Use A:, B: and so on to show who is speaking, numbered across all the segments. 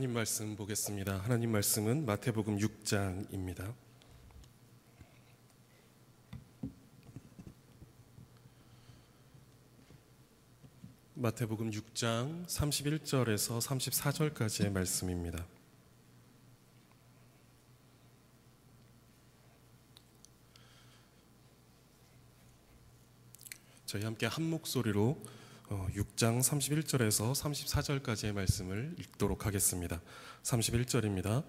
A: 하나님 말씀 보겠습니다. 하나님 말씀은 마태복음 6장입니다. 마태복음 6장 31절에서 34절까지의 말씀입니다. 저희 함께 한 목소리로 6장 31절에서 34절까지의 말씀을 읽도록 하겠습니다. 31절입니다.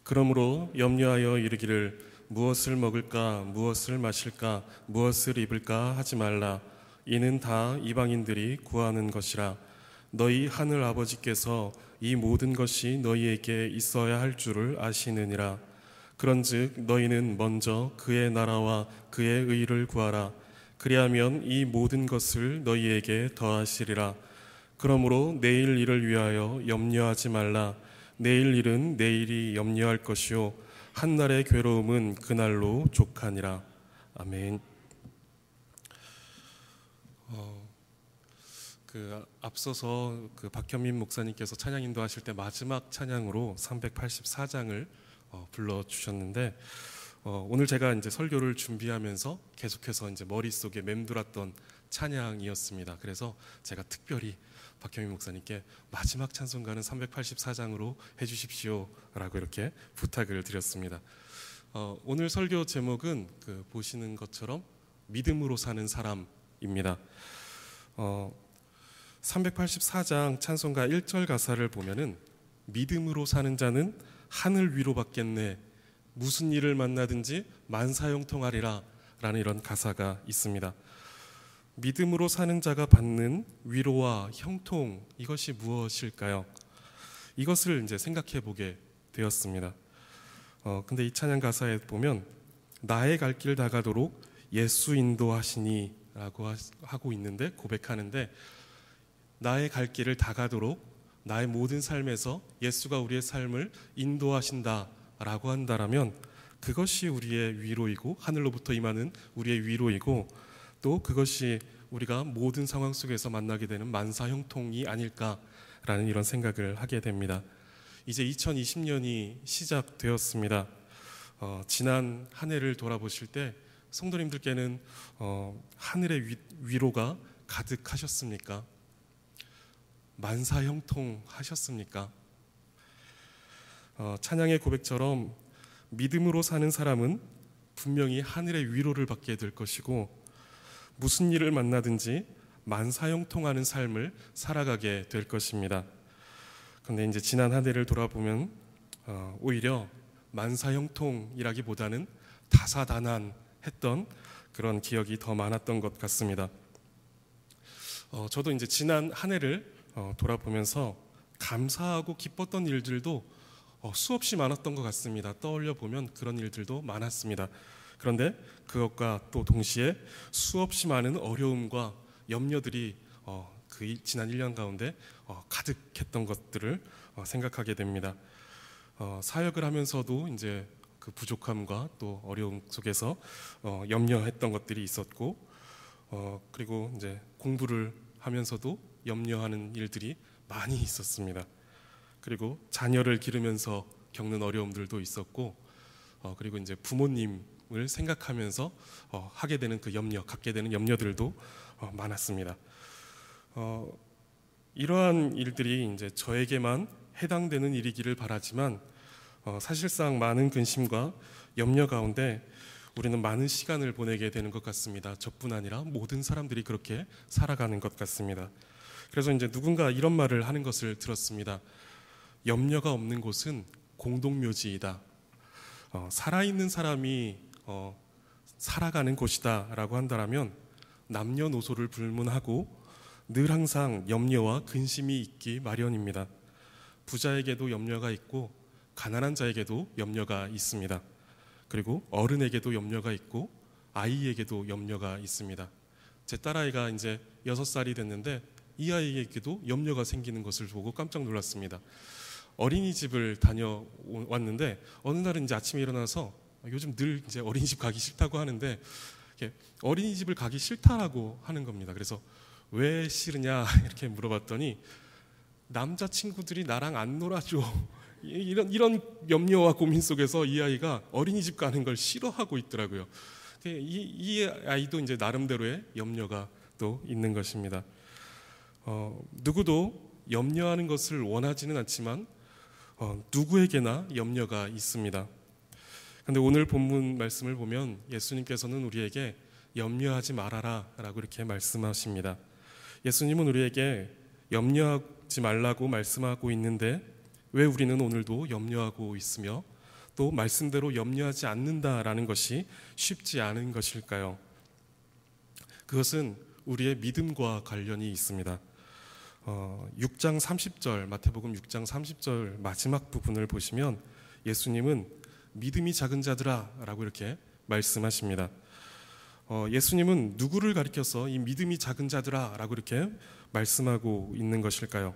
A: 그러므로 염려하여 이르기를 무엇을 먹을까 무엇을 마실까 무엇을 입을까 하지 말라. 이는 다 이방인들이 구하는 것이라. 너희 하늘 아버지께서 이 모든 것이 너희에게 있어야 할 줄을 아시느니라. 그런즉 너희는 먼저 그의 나라와 그의 의를 구하라. 그리하면 이 모든 것을 너희에게 더하시리라. 그러므로 내일 일을 위하여 염려하지 말라. 내일 일은 내일이 염려할 것이요 한날의 괴로움은 그날로 족하니라. 아멘. 앞서서 박현민 목사님께서 찬양 인도하실 때 마지막 찬양으로 384장을 불러주셨는데, 오늘 제가 이제 설교를 준비하면서 계속해서 이제 머릿속에 맴돌았던 찬양이었습니다. 그래서 제가 특별히 박현민 목사님께 마지막 찬송가는 384장으로 해주십시오라고 이렇게 부탁을 드렸습니다. 오늘 설교 제목은 보시는 것처럼 믿음으로 사는 사람입니다. 384장 찬송가 1절 가사를 보면은 믿음으로 사는 자는 하늘 위로 받겠네. 무슨 일을 만나든지 만사형통하리라 라는 이런 가사가 있습니다. 믿음으로 사는 자가 받는 위로와 형통, 이것이 무엇일까요? 이것을 이제 생각해 보게 되었습니다. 근데 이 찬양 가사에 보면 나의 갈 길 다가도록 예수 인도하시니 라고 하고 있는데, 고백하는데 나의 갈 길을 다가도록 나의 모든 삶에서 예수가 우리의 삶을 인도하신다 라고 한다라면 그것이 우리의 위로이고 하늘로부터 임하는 우리의 위로이고, 또 그것이 우리가 모든 상황 속에서 만나게 되는 만사형통이 아닐까라는 이런 생각을 하게 됩니다. 이제 2020년이 시작되었습니다. 지난 한 해를 돌아보실 때 성도님들께는 하늘의 위로가 가득하셨습니까? 만사형통하셨습니까? 찬양의 고백처럼 믿음으로 사는 사람은 분명히 하늘의 위로를 받게 될 것이고, 무슨 일을 만나든지 만사형통하는 삶을 살아가게 될 것입니다. 그런데 이제 지난 한 해를 돌아보면 오히려 만사형통이라기보다는 다사다난했던 그런 기억이 더 많았던 것 같습니다. 저도 이제 지난 한 해를 돌아보면서 감사하고 기뻤던 일들도 수없이 많았던 것 같습니다. 떠올려 보면 그런 일들도 많았습니다. 그런데 그것과 또 동시에 수없이 많은 어려움과 염려들이 지난 1년 가운데 가득했던 것들을 생각하게 됩니다. 사역을 하면서도 이제 그 부족함과 또 어려움 속에서 염려했던 것들이 있었고, 그리고 이제 공부를 하면서도 염려하는 일들이 많이 있었습니다. 그리고 자녀를 기르면서 겪는 어려움들도 있었고, 그리고 이제 부모님을 생각하면서 하게 되는 그 염려, 갖게 되는 염려들도 많았습니다. 이러한 일들이 이제 저에게만 해당되는 일이기를 바라지만, 사실상 많은 근심과 염려 가운데 우리는 많은 시간을 보내게 되는 것 같습니다. 저뿐 아니라 모든 사람들이 그렇게 살아가는 것 같습니다. 그래서 이제 누군가 이런 말을 하는 것을 들었습니다. 염려가 없는 곳은 공동묘지이다. 살아있는 사람이 살아가는 곳이다 라고 한다면 남녀노소를 불문하고 늘 항상 염려와 근심이 있기 마련입니다. 부자에게도 염려가 있고 가난한 자에게도 염려가 있습니다. 그리고 어른에게도 염려가 있고 아이에게도 염려가 있습니다. 제 딸아이가 이제 6살이 됐는데 이 아이에게도 염려가 생기는 것을 보고 깜짝 놀랐습니다. 어린이집을 다녀왔는데 어느 날은 이제 아침에 일어나서 요즘 늘 이제 어린이집 가기 싫다고 하는데 어린이집을 가기 싫다라고 하는 겁니다. 그래서 왜 싫으냐 이렇게 물어봤더니 남자친구들이 나랑 안 놀아줘. 이런 염려와 고민 속에서 이 아이가 어린이집 가는 걸 싫어하고 있더라고요. 이 아이도 이제 나름대로의 염려가 또 있는 것입니다. 누구도 염려하는 것을 원하지는 않지만 누구에게나 염려가 있습니다. 그런데 오늘 본문 말씀을 보면 예수님께서는 우리에게 염려하지 말아라 라고 이렇게 말씀하십니다. 예수님은 우리에게 염려하지 말라고 말씀하고 있는데 왜 우리는 오늘도 염려하고 있으며 또 말씀대로 염려하지 않는다라는 것이 쉽지 않은 것일까요? 그것은 우리의 믿음과 관련이 있습니다. 6장 30절, 마태복음 6장 30절 마지막 부분을 보시면 예수님은 믿음이 작은 자들아 라고 이렇게 말씀하십니다. 예수님은 누구를 가리켜서 이 믿음이 작은 자들아 라고 이렇게 말씀하고 있는 것일까요?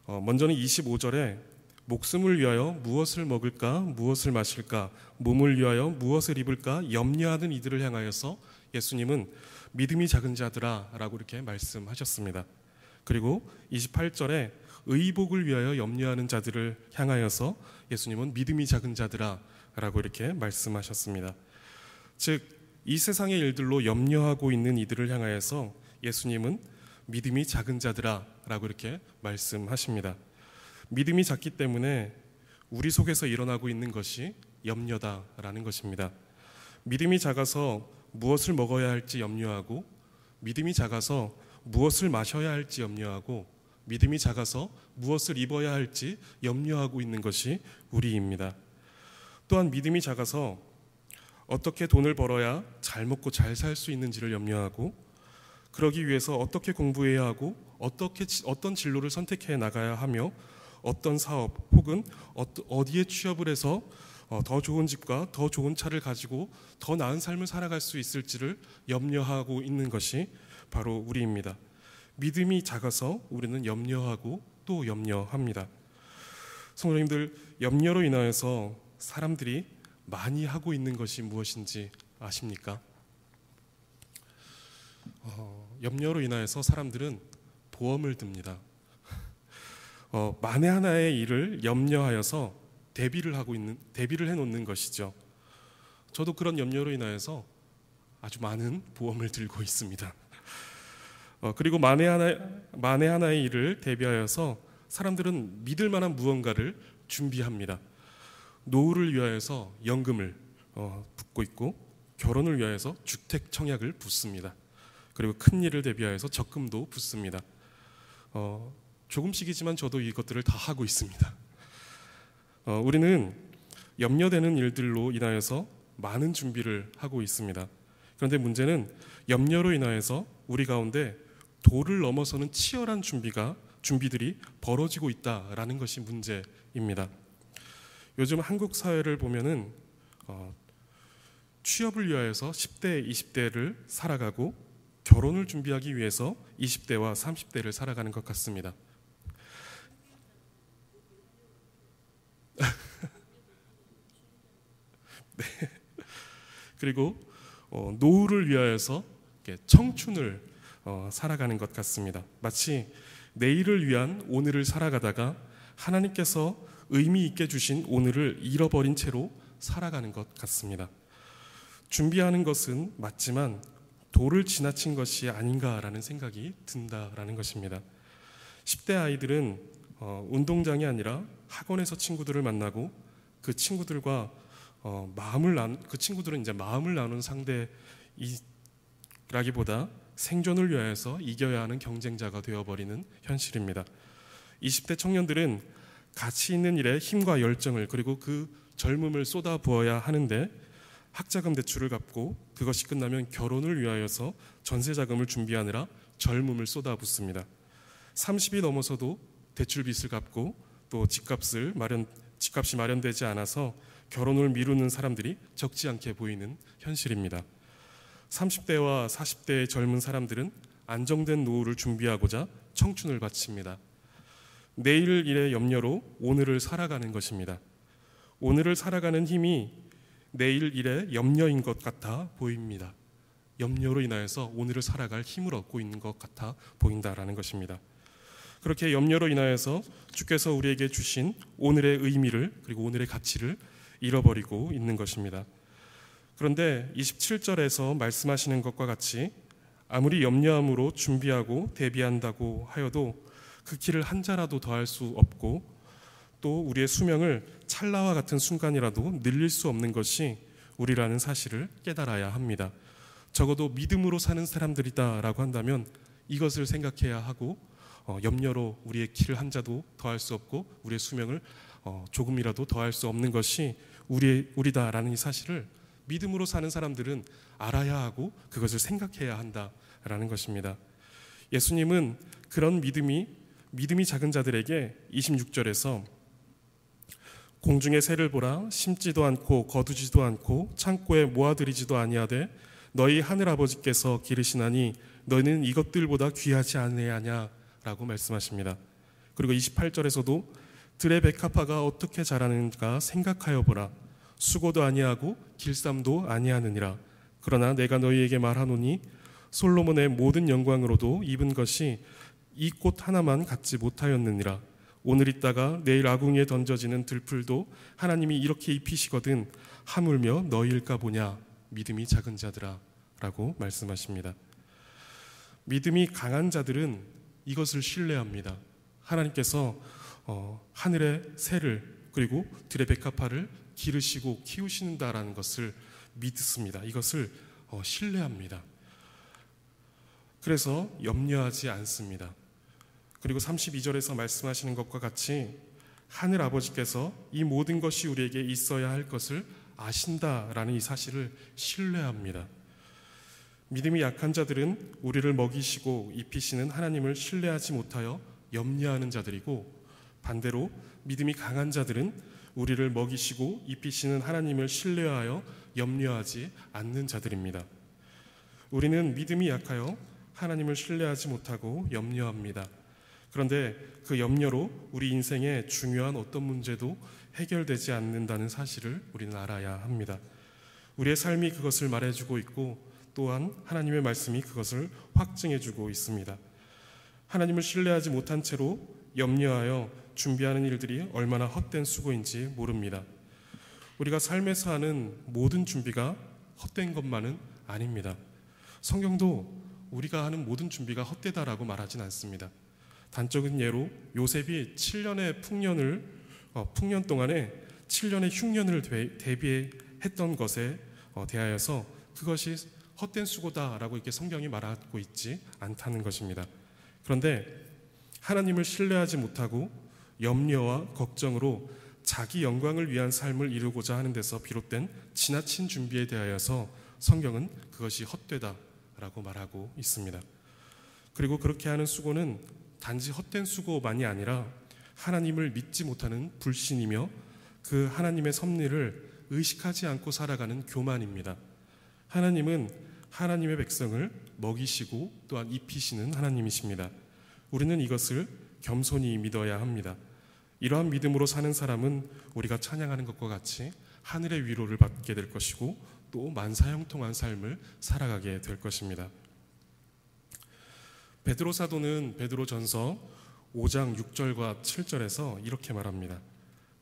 A: 먼저는 25절에 목숨을 위하여 무엇을 먹을까 무엇을 마실까 몸을 위하여 무엇을 입을까 염려하는 이들을 향하여서 예수님은 믿음이 작은 자들아 라고 이렇게 말씀하셨습니다. 그리고 28절에 의복을 위하여 염려하는 자들을 향하여서 예수님은 믿음이 작은 자들아 라고 이렇게 말씀하셨습니다. 즉 이 세상의 일들로 염려하고 있는 이들을 향하여서 예수님은 믿음이 작은 자들아 라고 이렇게 말씀하십니다. 믿음이 작기 때문에 우리 속에서 일어나고 있는 것이 염려다라는 것입니다. 믿음이 작아서 무엇을 먹어야 할지 염려하고, 믿음이 작아서 무엇을 마셔야 할지 염려하고, 믿음이 작아서 무엇을 입어야 할지 염려하고 있는 것이 우리입니다. 또한 믿음이 작아서 어떻게 돈을 벌어야 잘 먹고 잘 살 수 있는지를 염려하고, 그러기 위해서 어떻게 공부해야 하고 어떤 진로를 선택해 나가야 하며 어떤 사업 혹은 어디에 취업을 해서 더 좋은 집과 더 좋은 차를 가지고 더 나은 삶을 살아갈 수 있을지를 염려하고 있는 것이 바로 우리입니다. 믿음이 작아서 우리는 염려하고 또 염려합니다. 성도님들, 염려로 인하여서 사람들이 많이 하고 있는 것이 무엇인지 아십니까? 염려로 인하여서 사람들은 보험을 듭니다. 만에 하나의 일을 염려하여서 대비를 해놓는 것이죠. 저도 그런 염려로 인하여서 아주 많은 보험을 들고 있습니다. 그리고 만에 하나의 일을 대비하여서 사람들은 믿을 만한 무언가를 준비합니다. 노후를 위하여서 연금을 붓고 있고, 결혼을 위하여서 주택 청약을 붓습니다. 그리고 큰 일을 대비하여서 적금도 붓습니다. 조금씩이지만 저도 이것들을 다 하고 있습니다. 우리는 염려되는 일들로 인하여서 많은 준비를 하고 있습니다. 그런데 문제는 염려로 인하여서 우리 가운데 도를 넘어서는 치열한 준비들이 벌어지고 있다라는 것이 문제입니다. 요즘 한국 사회를 보면은 취업을 위하여서 10대, 20대를 살아가고 결혼을 준비하기 위해서 20대와 30대를 살아가는 것 같습니다. 네. 그리고 노후를 위하여서 청춘을 살아가는 것 같습니다. 마치 내일을 위한 오늘을 살아가다가 하나님께서 의미 있게 주신 오늘을 잃어버린 채로 살아가는 것 같습니다. 준비하는 것은 맞지만 도를 지나친 것이 아닌가라는 생각이 든다라는 것입니다. 10대 아이들은 운동장이 아니라 학원에서 친구들을 만나고 그 친구들과 그 친구들은 이제 마음을 나누는 상대라기보다 생존을 위하여서 이겨야 하는 경쟁자가 되어버리는 현실입니다. 20대 청년들은 가치 있는 일에 힘과 열정을 그리고 그 젊음을 쏟아부어야 하는데 학자금 대출을 갚고 그것이 끝나면 결혼을 위하여서 전세자금을 준비하느라 젊음을 쏟아붓습니다. 30이 넘어서도 대출 빚을 갚고 또 집값이 마련되지 않아서 결혼을 미루는 사람들이 적지 않게 보이는 현실입니다. 30대와 40대의 젊은 사람들은 안정된 노후를 준비하고자 청춘을 바칩니다. 내일 일의 염려로 오늘을 살아가는 것입니다. 오늘을 살아가는 힘이 내일 일의 염려인 것 같아 보입니다. 염려로 인하여서 오늘을 살아갈 힘을 얻고 있는 것 같아 보인다라는 것입니다. 그렇게 염려로 인하여서 주께서 우리에게 주신 오늘의 의미를, 그리고 오늘의 가치를 잃어버리고 있는 것입니다. 그런데 27절에서 말씀하시는 것과 같이 아무리 염려함으로 준비하고 대비한다고 하여도 그 길을 한 자라도 더할 수 없고, 또 우리의 수명을 찰나와 같은 순간이라도 늘릴 수 없는 것이 우리라는 사실을 깨달아야 합니다. 적어도 믿음으로 사는 사람들이다라고 한다면 이것을 생각해야 하고, 염려로 우리의 길을 한 자도 더할 수 없고 우리의 수명을 조금이라도 더할 수 없는 것이 우리다라는 이 사실을 믿음으로 사는 사람들은 알아야 하고 그것을 생각해야 한다라는 것입니다. 예수님은 그런 믿음이 작은 자들에게 26절에서 공중의 새를 보라, 심지도 않고 거두지도 않고 창고에 모아들이지도 아니하되 너희 하늘 아버지께서 기르시나니 너희는 이것들보다 귀하지 아니하냐라고 말씀하십니다. 그리고 28절에서도 들의 백합화가 어떻게 자라는가 생각하여 보라. 수고도 아니하고 길쌈도 아니하느니라. 그러나 내가 너희에게 말하노니 솔로몬의 모든 영광으로도 입은 것이 이 꽃 하나만 갖지 못하였느니라. 오늘 있다가 내일 아궁이에 던져지는 들풀도 하나님이 이렇게 입히시거든 하물며 너희일까 보냐, 믿음이 작은 자들아 라고 말씀하십니다. 믿음이 강한 자들은 이것을 신뢰합니다. 하나님께서 하늘의 새를 그리고 들의 백합화를 기르시고 키우신다라는 것을 믿습니다. 이것을 신뢰합니다. 그래서 염려하지 않습니다. 그리고 32절에서 말씀하시는 것과 같이 하늘 아버지께서 이 모든 것이 우리에게 있어야 할 것을 아신다라는 이 사실을 신뢰합니다. 믿음이 약한 자들은 우리를 먹이시고 입히시는 하나님을 신뢰하지 못하여 염려하는 자들이고, 반대로 믿음이 강한 자들은 우리를 먹이시고 입히시는 하나님을 신뢰하여 염려하지 않는 자들입니다. 우리는 믿음이 약하여 하나님을 신뢰하지 못하고 염려합니다. 그런데 그 염려로 우리 인생의 중요한 어떤 문제도 해결되지 않는다는 사실을 우리는 알아야 합니다. 우리의 삶이 그것을 말해주고 있고, 또한 하나님의 말씀이 그것을 확증해주고 있습니다. 하나님을 신뢰하지 못한 채로 염려하여 준비하는 일들이 얼마나 헛된 수고인지 모릅니다. 우리가 삶에서 하는 모든 준비가 헛된 것만은 아닙니다. 성경도 우리가 하는 모든 준비가 헛되다라고 말하진 않습니다. 단적인 예로 요셉이 7년의 풍년 동안에 7년의 흉년을 대비했던 것에 대하여서 그것이 헛된 수고다라고 이렇게 성경이 말하고 있지 않다는 것입니다. 그런데 하나님을 신뢰하지 못하고 염려와 걱정으로 자기 영광을 위한 삶을 이루고자 하는 데서 비롯된 지나친 준비에 대하여서 성경은 그것이 헛되다라고 말하고 있습니다. 그리고 그렇게 하는 수고는 단지 헛된 수고만이 아니라 하나님을 믿지 못하는 불신이며 그 하나님의 섭리를 의식하지 않고 살아가는 교만입니다. 하나님은 하나님의 백성을 먹이시고 또한 입히시는 하나님이십니다. 우리는 이것을 겸손히 믿어야 합니다. 이러한 믿음으로 사는 사람은 우리가 찬양하는 것과 같이 하늘의 위로를 받게 될 것이고 또 만사형통한 삶을 살아가게 될 것입니다. 베드로 사도는 베드로전서 5장 6절과 7절에서 이렇게 말합니다.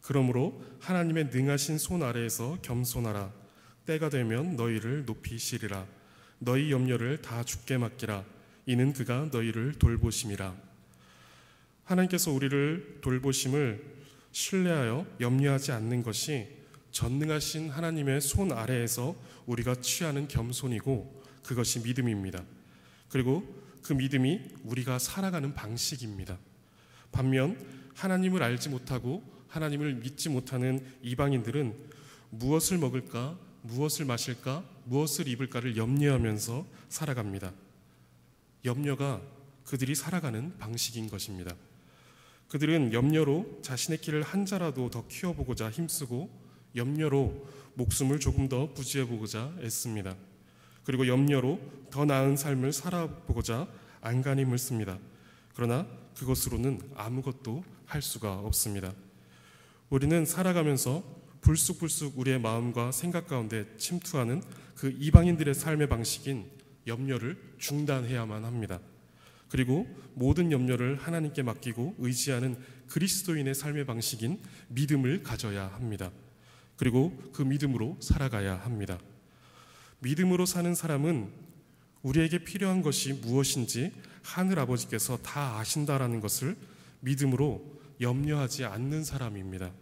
A: 그러므로 하나님의 능하신 손 아래에서 겸손하라. 때가 되면 너희를 높이시리라. 너희 염려를 다 주께 맡기라. 이는 그가 너희를 돌보심이라. 하나님께서 우리를 돌보심을 신뢰하여 염려하지 않는 것이 전능하신 하나님의 손 아래에서 우리가 취하는 겸손이고, 그것이 믿음입니다. 그리고 그 믿음이 우리가 살아가는 방식입니다. 반면 하나님을 알지 못하고 하나님을 믿지 못하는 이방인들은 무엇을 먹을까, 무엇을 마실까, 무엇을 입을까를 염려하면서 살아갑니다. 염려가 그들이 살아가는 방식인 것입니다. 그들은 염려로 자신의 길을 한 자라도 더 키워보고자 힘쓰고, 염려로 목숨을 조금 더 부지해보고자 애씁니다. 그리고 염려로 더 나은 삶을 살아보고자 안간힘을 씁니다. 그러나 그것으로는 아무것도 할 수가 없습니다. 우리는 살아가면서 불쑥불쑥 우리의 마음과 생각 가운데 침투하는 그 이방인들의 삶의 방식인 염려를 중단해야만 합니다. 그리고 모든 염려를 하나님께 맡기고 의지하는 그리스도인의 삶의 방식인 믿음을 가져야 합니다. 그리고 그 믿음으로 살아가야 합니다. 믿음으로 사는 사람은 우리에게 필요한 것이 무엇인지 하늘 아버지께서 다 아신다라는 것을 믿음으로 염려하지 않는 사람입니다.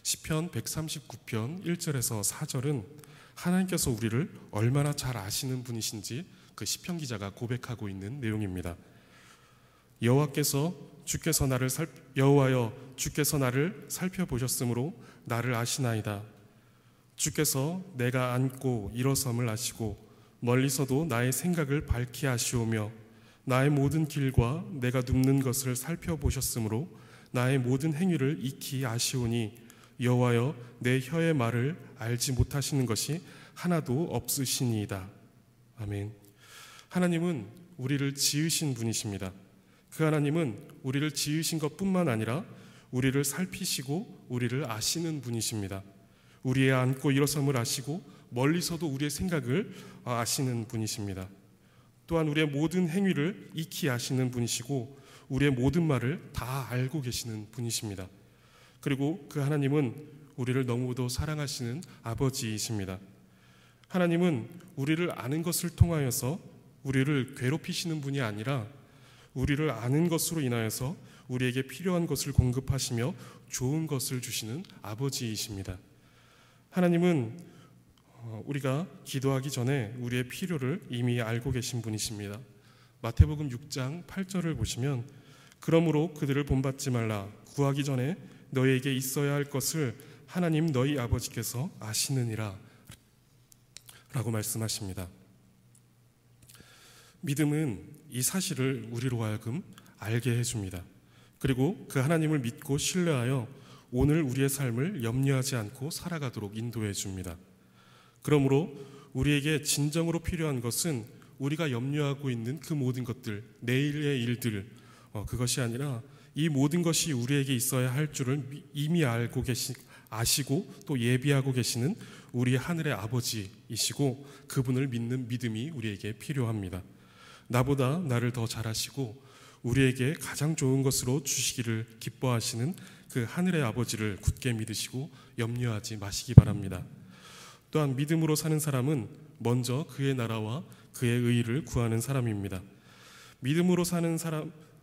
A: 시편 139편 1절에서 4절은 하나님께서 우리를 얼마나 잘 아시는 분이신지 그 시편 기자가 고백하고 있는 내용입니다. 여호와여 주께서 나를 살펴보셨으므로 나를 아시나이다. 주께서 내가 앉고 일어섬을 아시고 멀리서도 나의 생각을 밝히 아시오며 나의 모든 길과 내가 눕는 것을 살펴보셨으므로 나의 모든 행위를 익히 아시오니 여호와여 내 혀의 말을 알지 못하시는 것이 하나도 없으시니이다. 아멘. 하나님은 우리를 지으신 분이십니다. 그 하나님은 우리를 지으신 것뿐만 아니라 우리를 살피시고 우리를 아시는 분이십니다. 우리의 앉고 일어섬을 아시고 멀리서도 우리의 생각을 아시는 분이십니다. 또한 우리의 모든 행위를 익히 아시는 분이시고 우리의 모든 말을 다 알고 계시는 분이십니다. 그리고 그 하나님은 우리를 너무도 사랑하시는 아버지이십니다. 하나님은 우리를 아는 것을 통하여서 우리를 괴롭히시는 분이 아니라 우리를 아는 것으로 인하여서 우리에게 필요한 것을 공급하시며 좋은 것을 주시는 아버지이십니다. 하나님은 우리가 기도하기 전에 우리의 필요를 이미 알고 계신 분이십니다. 마태복음 6장 8절을 보시면 그러므로 그들을 본받지 말라. 구하기 전에 너희에게 있어야 할 것을 하나님 너희 아버지께서 아시느니라 라고 말씀하십니다. 믿음은 이 사실을 우리로 하여금 알게 해줍니다. 그리고 그 하나님을 믿고 신뢰하여 오늘 우리의 삶을 염려하지 않고 살아가도록 인도해 줍니다. 그러므로 우리에게 진정으로 필요한 것은 우리가 염려하고 있는 그 모든 것들, 내일의 일들, 그것이 아니라 이 모든 것이 우리에게 있어야 할 줄을 이미 아시고 또 예비하고 계시는 우리 하늘의 아버지이시고 그분을 믿는 믿음이 우리에게 필요합니다. 나보다 나를 더 잘하시고 우리에게 가장 좋은 것으로 주시기를 기뻐하시는 그 하늘의 아버지를 굳게 믿으시고 염려하지 마시기 바랍니다. 또한 믿음으로 사는 사람은 먼저 그의 나라와 그의 의를 구하는 사람입니다. 믿음으로 사는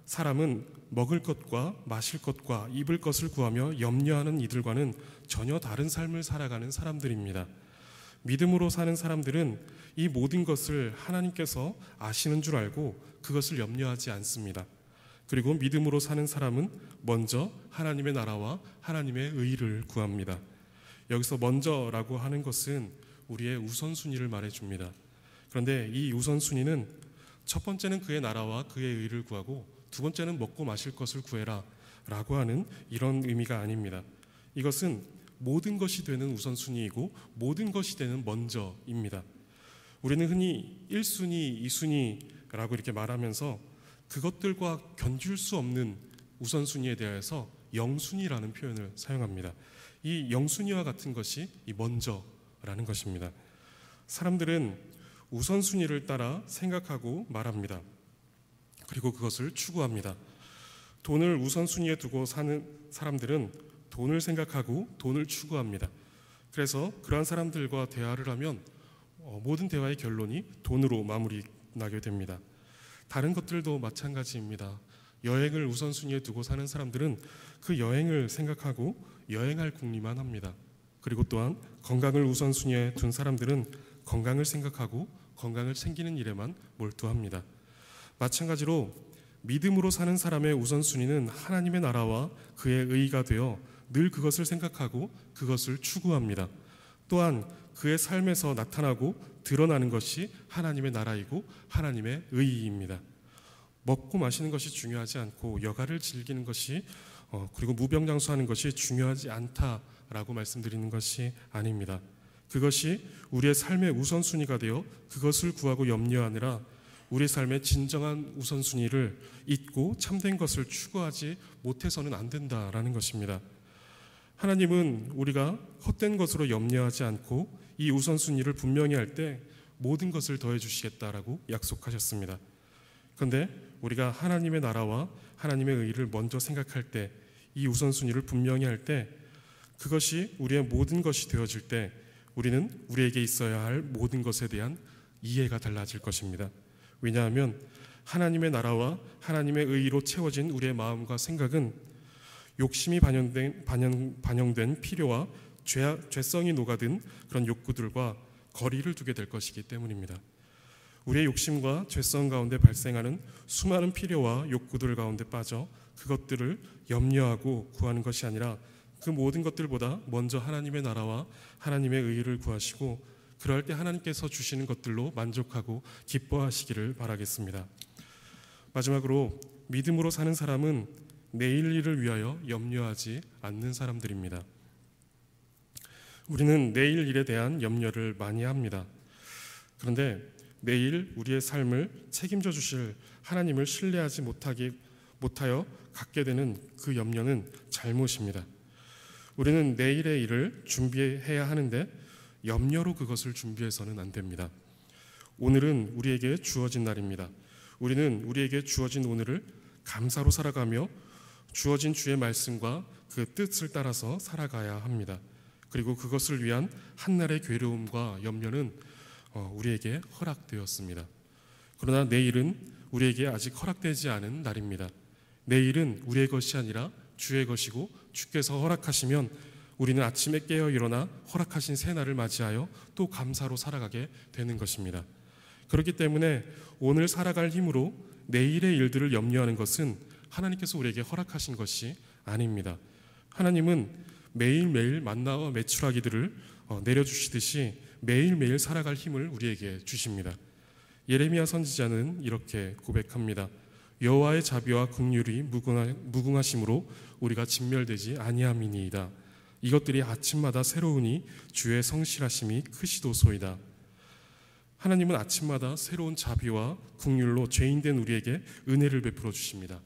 A: 사람은 먹을 것과 마실 것과 입을 것을 구하며 염려하는 이들과는 전혀 다른 삶을 살아가는 사람들입니다. 믿음으로 사는 사람들은 이 모든 것을 하나님께서 아시는 줄 알고 그것을 염려하지 않습니다. 그리고 믿음으로 사는 사람은 먼저 하나님의 나라와 하나님의 의를 구합니다. 여기서 먼저라고 하는 것은 우리의 우선순위를 말해줍니다. 그런데 이 우선순위는 첫 번째는 그의 나라와 그의 의를 구하고 두 번째는 먹고 마실 것을 구해라 라고 하는 이런 의미가 아닙니다. 이것은 모든 것이 되는 우선순위이고 모든 것이 되는 먼저입니다. 우리는 흔히 1순위, 2순위라고 이렇게 말하면서 그것들과 견줄 수 없는 우선순위에 대해서 영순위라는 표현을 사용합니다. 이 영순위와 같은 것이 이 먼저라는 것입니다. 사람들은 우선순위를 따라 생각하고 말합니다. 그리고 그것을 추구합니다. 돈을 우선순위에 두고 사는 사람들은 돈을 생각하고 돈을 추구합니다. 그래서 그러한 사람들과 대화를 하면 모든 대화의 결론이 돈으로 마무리나게 됩니다. 다른 것들도 마찬가지입니다. 여행을 우선순위에 두고 사는 사람들은 그 여행을 생각하고 여행할 궁리만 합니다. 그리고 또한 건강을 우선순위에 둔 사람들은 건강을 생각하고 건강을 챙기는 일에만 몰두합니다. 마찬가지로 믿음으로 사는 사람의 우선순위는 하나님의 나라와 그의 의가 되어 늘 그것을 생각하고 그것을 추구합니다. 또한 그의 삶에서 나타나고 드러나는 것이 하나님의 나라이고 하나님의 의입니다. 먹고 마시는 것이 중요하지 않고 여가를 즐기는 것이 그리고 무병장수하는 것이 중요하지 않다라고 말씀드리는 것이 아닙니다. 그것이 우리의 삶의 우선순위가 되어 그것을 구하고 염려하느라 우리 삶의 진정한 우선순위를 잊고 참된 것을 추구하지 못해서는 안 된다라는 것입니다. 하나님은 우리가 헛된 것으로 염려하지 않고 이 우선순위를 분명히 할 때 모든 것을 더해 주시겠다라고 약속하셨습니다. 그런데 우리가 하나님의 나라와 하나님의 의를 먼저 생각할 때, 이 우선순위를 분명히 할 때, 그것이 우리의 모든 것이 되어질 때 우리는 우리에게 있어야 할 모든 것에 대한 이해가 달라질 것입니다. 왜냐하면 하나님의 나라와 하나님의 의로 채워진 우리의 마음과 생각은 욕심이 반영된 필요와 죄성이 녹아든 그런 욕구들과 거리를 두게 될 것이기 때문입니다. 우리의 욕심과 죄성 가운데 발생하는 수많은 필요와 욕구들 가운데 빠져 그것들을 염려하고 구하는 것이 아니라 그 모든 것들보다 먼저 하나님의 나라와 하나님의 의를 구하시고, 그럴 때 하나님께서 주시는 것들로 만족하고 기뻐하시기를 바라겠습니다. 마지막으로 믿음으로 사는 사람은 내일 일을 위하여 염려하지 않는 사람들입니다. 우리는 내일 일에 대한 염려를 많이 합니다. 그런데 내일 우리의 삶을 책임져 주실 하나님을 신뢰하지 못하여 갖게 되는 그 염려는 잘못입니다. 우리는 내일의 일을 준비해야 하는데 염려로 그것을 준비해서는 안 됩니다. 오늘은 우리에게 주어진 날입니다. 우리는 우리에게 주어진 오늘을 감사로 살아가며 주어진 주의 말씀과 그 뜻을 따라서 살아가야 합니다. 그리고 그것을 위한 한날의 괴로움과 염려는 우리에게 허락되었습니다. 그러나 내일은 우리에게 아직 허락되지 않은 날입니다. 내일은 우리의 것이 아니라 주의 것이고, 주께서 허락하시면 우리는 아침에 깨어 일어나 허락하신 새 날을 맞이하여 또 감사로 살아가게 되는 것입니다. 그렇기 때문에 오늘 살아갈 힘으로 내일의 일들을 염려하는 것은 하나님께서 우리에게 허락하신 것이 아닙니다. 하나님은 매일매일 만나와 메추라기들을 내려주시듯이 매일매일 살아갈 힘을 우리에게 주십니다. 예레미야 선지자는 이렇게 고백합니다. 여호와의 자비와 긍휼이 무궁하심으로 우리가 진멸되지 아니함이니이다. 이것들이 아침마다 새로우니 주의 성실하심이 크시도소이다. 하나님은 아침마다 새로운 자비와 긍휼로 죄인된 우리에게 은혜를 베풀어 주십니다.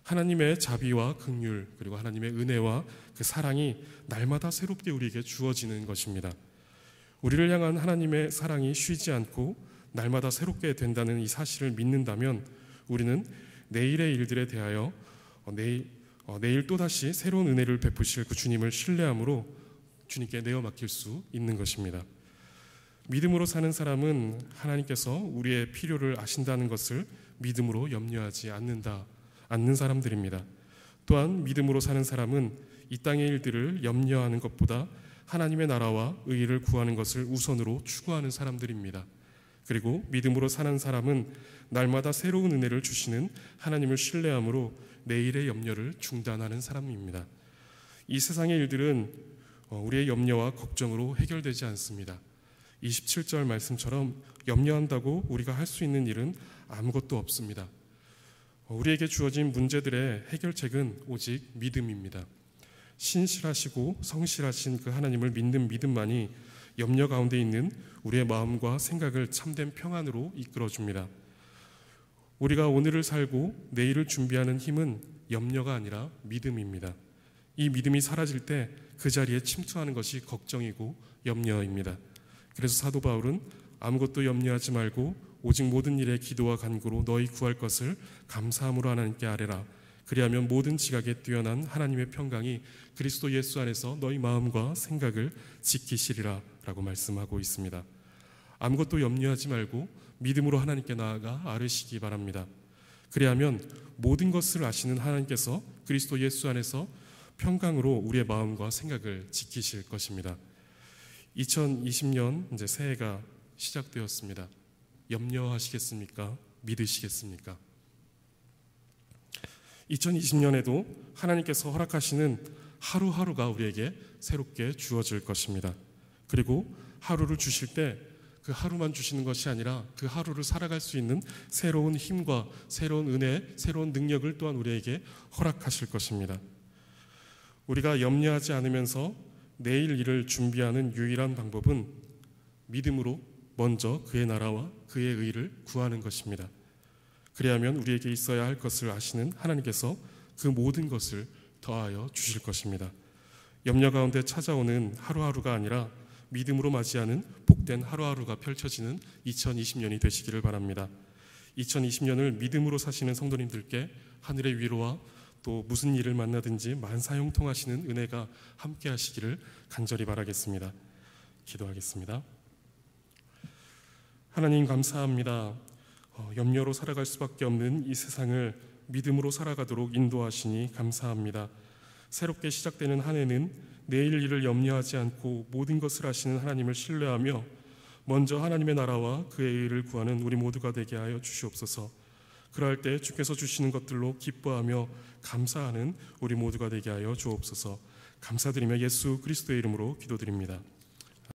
A: 하나님의 자비와 긍휼, 그리고 하나님의 은혜와 그 사랑이 날마다 새롭게 우리에게 주어지는 것입니다. 우리를 향한 하나님의 사랑이 쉬지 않고 날마다 새롭게 된다는 이 사실을 믿는다면 우리는 내일의 일들에 대하여 내일 또다시 새로운 은혜를 베푸실 그 주님을 신뢰함으로 주님께 내어 맡길 수 있는 것입니다. 믿음으로 사는 사람은 하나님께서 우리의 필요를 아신다는 것을 믿음으로 염려하지 않는 사람들입니다. 또한 믿음으로 사는 사람은 이 땅의 일들을 염려하는 것보다 하나님의 나라와 의를 구하는 것을 우선으로 추구하는 사람들입니다. 그리고 믿음으로 사는 사람은 날마다 새로운 은혜를 주시는 하나님을 신뢰함으로 내일의 염려를 중단하는 사람입니다. 이 세상의 일들은 우리의 염려와 걱정으로 해결되지 않습니다. 27절 말씀처럼 염려한다고 우리가 할 수 있는 일은 아무것도 없습니다. 우리에게 주어진 문제들의 해결책은 오직 믿음입니다. 신실하시고 성실하신 그 하나님을 믿는 믿음만이 염려 가운데 있는 우리의 마음과 생각을 참된 평안으로 이끌어줍니다. 우리가 오늘을 살고 내일을 준비하는 힘은 염려가 아니라 믿음입니다. 이 믿음이 사라질 때 그 자리에 침투하는 것이 걱정이고 염려입니다. 그래서 사도 바울은 아무것도 염려하지 말고 오직 모든 일에 기도와 간구로 너희 구할 것을 감사함으로 하나님께 아뢰라. 그리하면 모든 지각에 뛰어난 하나님의 평강이 그리스도 예수 안에서 너희 마음과 생각을 지키시리라 라고 말씀하고 있습니다. 아무것도 염려하지 말고 믿음으로 하나님께 나아가 아뢰시기 바랍니다. 그리하면 모든 것을 아시는 하나님께서 그리스도 예수 안에서 평강으로 우리의 마음과 생각을 지키실 것입니다. 2020년 이제 새해가 시작되었습니다. 염려하시겠습니까? 믿으시겠습니까? 2020년에도 하나님께서 허락하시는 하루하루가 우리에게 새롭게 주어질 것입니다. 그리고 하루를 주실 때 그 하루만 주시는 것이 아니라 그 하루를 살아갈 수 있는 새로운 힘과 새로운 은혜, 새로운 능력을 또한 우리에게 허락하실 것입니다. 우리가 염려하지 않으면서 내일 일을 준비하는 유일한 방법은 믿음으로 먼저 그의 나라와 그의 의를 구하는 것입니다. 그리하면 우리에게 있어야 할 것을 아시는 하나님께서 그 모든 것을 더하여 주실 것입니다. 염려 가운데 찾아오는 하루하루가 아니라 믿음으로 맞이하는 복된 하루하루가 펼쳐지는 2020년이 되시기를 바랍니다. 2020년을 믿음으로 사시는 성도님들께 하늘의 위로와 또 무슨 일을 만나든지 만사형통하시는 은혜가 함께 하시기를 간절히 바라겠습니다. 기도하겠습니다. 하나님 감사합니다. 염려로 살아갈 수밖에 없는 이 세상을 믿음으로 살아가도록 인도하시니 감사합니다. 새롭게 시작되는 한 해는 내일 일을 염려하지 않고 모든 것을 하시는 하나님을 신뢰하며 먼저 하나님의 나라와 그의 의를 구하는 우리 모두가 되게 하여 주시옵소서. 그러할 때 주께서 주시는 것들로 기뻐하며 감사하는 우리 모두가 되게 하여 주옵소서. 감사드리며 예수 그리스도의 이름으로 기도드립니다.